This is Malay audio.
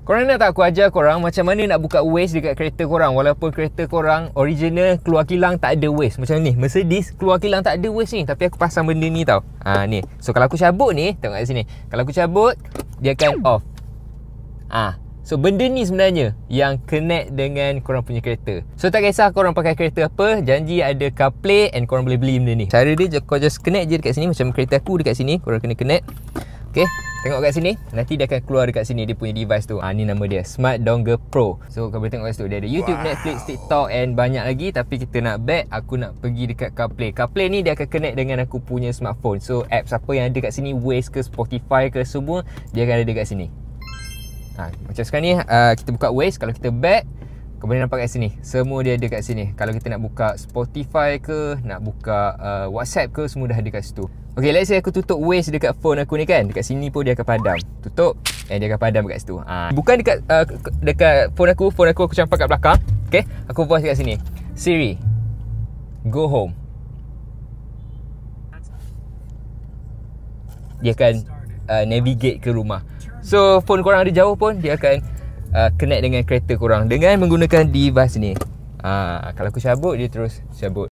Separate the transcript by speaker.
Speaker 1: Korang nak tak aku ajar korang macam mana nak buka Waze dekat kereta korang, walaupun kereta korang original keluar kilang tak ada Waze. Macam ni, Mercedes keluar kilang tak ada Waze ni, tapi aku pasang benda ni tau. Ni. So kalau aku cabut ni, tengok kat sini. Kalau aku cabut, dia akan off. So benda ni sebenarnya yang connect dengan korang punya kereta. So tak kisah korang pakai kereta apa, janji ada CarPlay and korang boleh beli benda ni. Cara dia, kau just connect je dekat sini. Macam kereta aku dekat sini, korang kena connect. Okay, tengok kat sini. Nanti dia akan keluar dekat sini dia punya device tu. Ni nama dia, Smart Dongle Pro. So kau boleh tengok kat situ. Dia ada YouTube, Netflix, TikTok and banyak lagi. Tapi kita nak back, aku nak pergi dekat CarPlay. CarPlay ni dia akan connect dengan aku punya smartphone. So apps apa yang ada kat sini, Waze ke, Spotify ke, semua dia akan ada dekat sini. Macam sekarang ni kita buka Waze. Kalau kita back, kau boleh nampak kat sini, semua dia ada kat sini. Kalau kita nak buka Spotify ke, nak buka WhatsApp ke, semua dah ada kat situ. Okay, let's say aku tutup Waze dekat phone aku ni kan, dekat sini pun dia akan padam. Tutup, dia akan padam kat situ. Bukan dekat phone aku campak kat belakang. Okay, aku voice kat sini, Siri, go home. Dia akan navigate ke rumah. So phone korang ada jauh pun dia akan connect dengan kereta korang dengan menggunakan device ni. Kalau aku cabut, dia terus cabut.